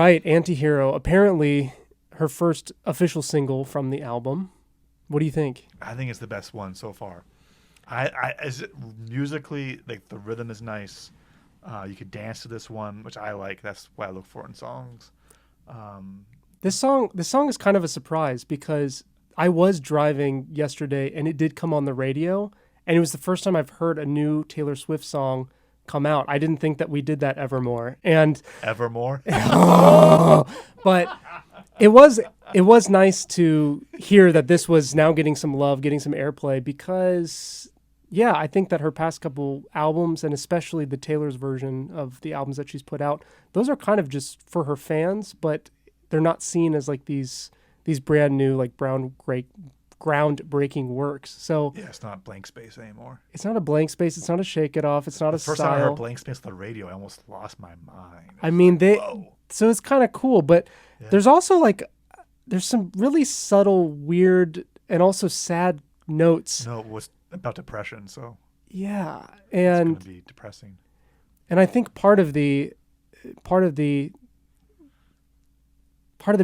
right, Antihero. Apparently, her first official single from the album. What do you think? I think it's the best one so far. Is it musically, like the rhythm is nice. You could dance to this one, which I like. That's what I look for in songs. This song is kind of a surprise because I was driving yesterday and it did come on the radio, and it was the first time I've heard a new Taylor Swift song come out. I didn't think that we did that Evermore, and Evermore. but it was nice to hear that this was now getting some love, getting some airplay, because yeah, I think that her past couple albums, and especially the Taylor's version of the albums that she's put out, those are kind of just for her fans, but they're not seen as like these brand new, like groundbreaking works. So Yeah, it's not blank space anymore. it's not a blank space. It's not a Shake It Off. It's not a First time I heard style. blank space on the radio, I almost lost my mind. I mean, Whoa. so it's kind of cool, but Yeah. there's also like, there's some really subtle, weird, and also sad notes. No, it was about depression, so Yeah. it's And going to be depressing. I think part of the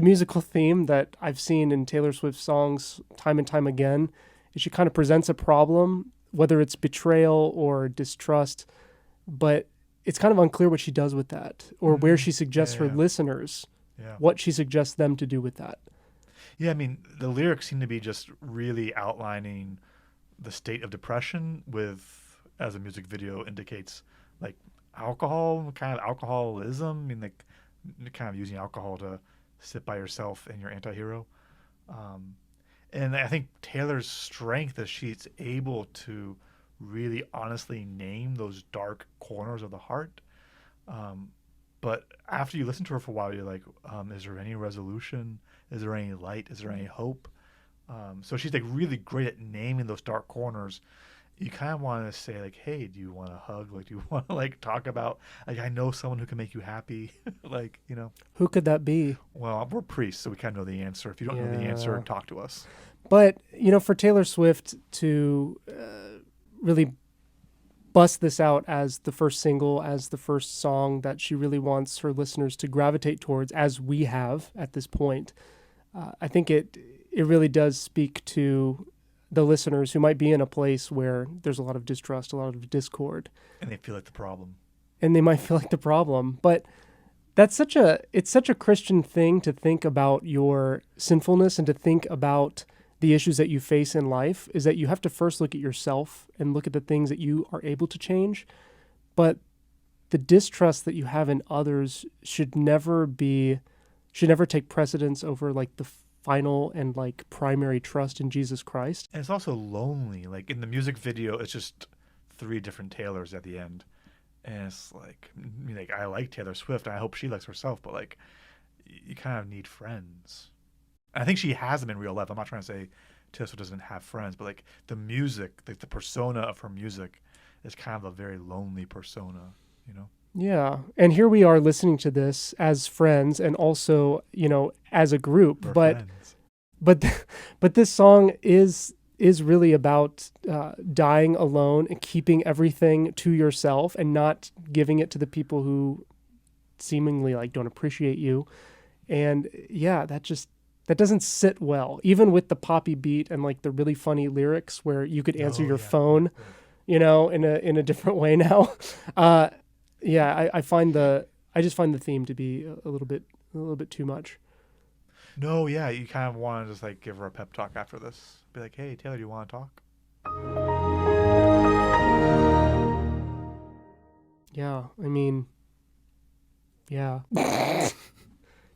musical theme that I've seen in Taylor Swift songs time and time again is she kind of presents a problem, whether it's betrayal or distrust, but it's kind of unclear what she does with that, or where she suggests her Yeah. listeners Yeah. what she suggests them to do with that. Yeah, I mean, the lyrics seem to be just really outlining the state of depression with, as the music video indicates, like alcohol, kind of alcoholism. I mean, like kind of using alcohol to sit by yourself and your anti-hero. And I think Taylor's strength is she's able to really honestly name those dark corners of the heart. But after you listen to her for a while, you're like, is there any resolution? Is there any light? Is there any hope? So she's like really great at naming those dark corners. You kind of want to say like, hey, do you want to hug? Like, do you want to like talk about, like, I know someone who can make you happy. Like, you know, Who could that be? well, we're priests, so we kind of know the answer. If you don't know the answer, Yeah. talk to us. But, for Taylor Swift to really bust this out as the first single, as the first song that she really wants her listeners to gravitate towards, as we have at this point, I think it really does speak to the listeners who might be in a place where there's a lot of distrust, a lot of discord. And they feel like the problem. And they might feel like the problem. But it's such a Christian thing to think about your sinfulness and to think about the issues that you face in life, is that you have to first look at yourself and look at the things that you are able to change. But the distrust that you have in others should never take precedence over like the final and like primary trust in Jesus Christ. And it's also lonely. Like in the music video, it's just 3 different Taylors at the end. And it's like, I mean, like, I like Taylor Swift. And I hope she likes herself, but like, you kind of need friends. I think she has them in real life. I'm not trying to say Taylor Swift doesn't have friends, but like the music, like the persona of her music is kind of a very lonely persona, you know? Yeah. And here we are listening to this as friends and also, as a group. We're But friends. but this song is really about dying alone and keeping everything to yourself and not giving it to the people who seemingly like don't appreciate you. And yeah, that doesn't sit well, even with the poppy beat and like the really funny lyrics where you could answer your phone, in a different way now. Yeah, I just find the theme to be a little bit too much. No, yeah, you kind of want to just like give her a pep talk after this. Be like, hey, Taylor, do you want to talk? Yeah, I mean, yeah.